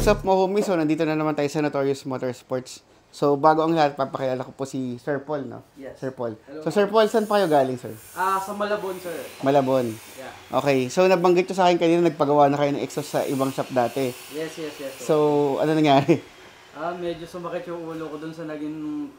What's up mga homies? So, nandito na naman tayo sa Notorious Motorsports. So, bago ang lahat, papakilala ko po si Sir Paul, no? Yes. Sir Paul. Hello. So, Sir Paul, saan pa kayo galing, sir? Sa Malabon, sir. Malabon. Yeah. Okay. So, nabanggit ko sa akin kanina, nagpagawa na kayo ng exhaust sa ibang shop dati. Yes. So, ano nangyari? Medyo sumakit yung ulo ko dun sa naging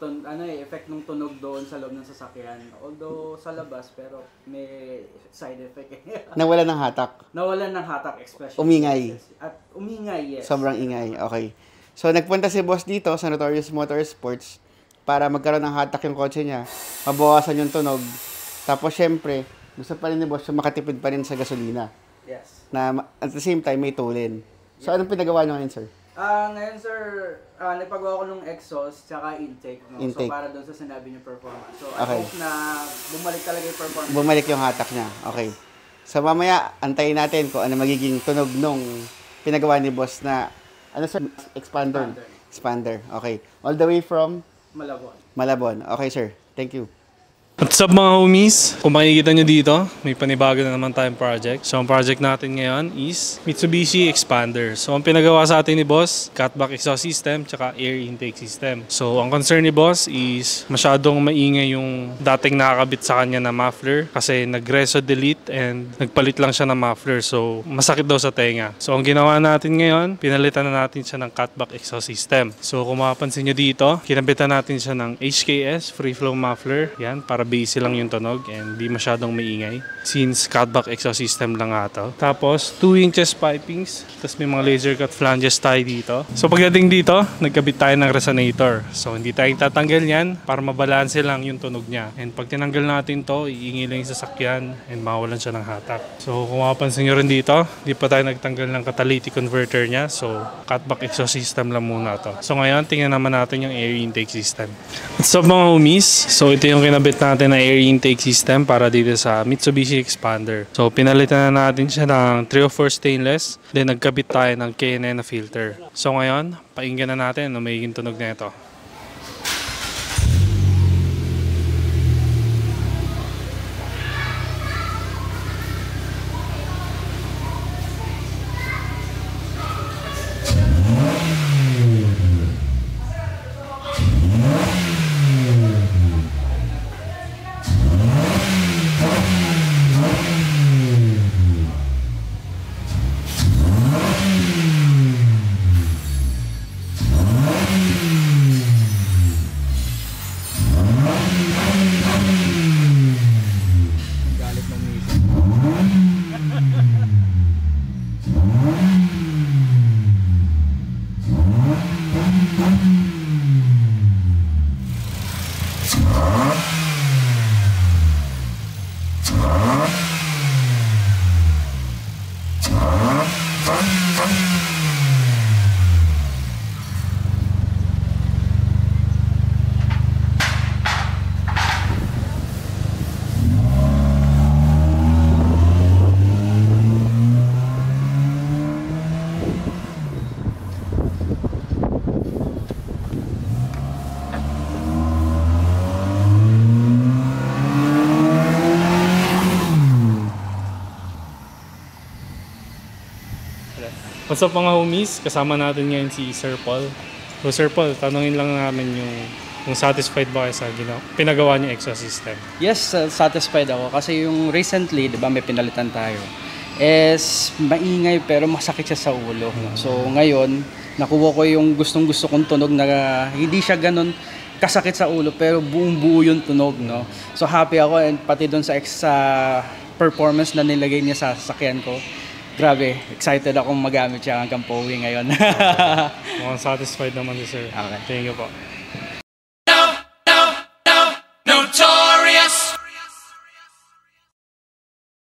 effect ng tunog doon sa loob ng sasakyan. Although sa labas, pero may side effect. Nawala ng hatak. Nawalan ng hatak, especially. Umingay. At umingay, yes. Sobrang ingay. Okay. So, nagpunta si boss dito sa Notorious Motorsports para magkaroon ng hatak yung kotse niya. Mabawasan yung tunog. Tapos, syempre, gusto pa rin ni boss yung makatipid pa rin sa gasolina. Yes. Na at the same time, may tulin. So, anong pinagawa nyo ngayon, sir? Ngayon, sir, nagpagawa ko ng exhaust tsaka intake, no? Intake. So, para doon sa sinabi niyo performance. So, Okay. I hope na bumalik talaga yung performance. Bumalik yung hatak niya. Okay. So, mamaya, antayin natin kung ano magiging tunog nung pinagawa ni boss na, ano sir? Expander. Okay. All the way from? Malabon. Malabon. Okay, sir. Thank you. What's up mga homies? Kung makikita nyo dito, may panibago na naman tayong project. So ang project natin ngayon is Mitsubishi Expander. So ang pinagawa sa atin ni Boss, cutback exhaust system tsaka air intake system. So ang concern ni Boss is masyadong maingay yung dating nakakabit sa kanya na muffler kasi nag-reso delete and nagpalit lang siya ng muffler. So masakit daw sa tenga. So ang ginawa natin ngayon, pinalitan na natin siya ng cutback exhaust system. So kung mapapansin nyo dito, kinabitan natin siya ng HKS free flow muffler. Yan, para base lang yung tunog and di masyadong maingay since cutback exhaust system lang nga to. Tapos 2 inches pipings, tapos may mga laser cut flanges tayo dito. So pagdating dito, nagkabit tayo ng resonator. So hindi tayong tatanggal yan para mabalanse lang yung tunog niya. And pag tinanggal natin to, iingay lang yung sasakyan and mawalan siya ng hatak. So kung mapapansin nyo rin dito, di pa tayo nagtanggal ng catalytic converter niya. So cutback exhaust system lang muna to. So ngayon, tingnan naman natin yung air intake system. What's up mga homies? So ito yung kinabit natin na air intake system para dito sa Mitsubishi Expander. So pinalitan na natin siya ng 304 stainless, then nagkabit tayo ng K&N na filter. So ngayon, painggan na natin ang magiging tunog na ito. What's up mga homies? Kasama natin ngayon si Sir Paul. So Sir Paul, tanungin lang namin yung satisfied ba kayo sa pinagawa niyo exhaust system? Yes, satisfied ako kasi yung recently, 'di ba, may pinalitan tayo. Is maingay pero masakit siya sa ulo. So ngayon, nakuha ko yung gustong-gusto kong tunog na hindi siya ganun kasakit sa ulo pero buong-buo yung tunog, no. So happy ako and pati doon sa performance na nilagay niya sa sasakyan ko. Grabe, excited akong magamit siya hanggang pauwi ngayon. Mukhang satisfied naman si Sir. Okay. Thank you po.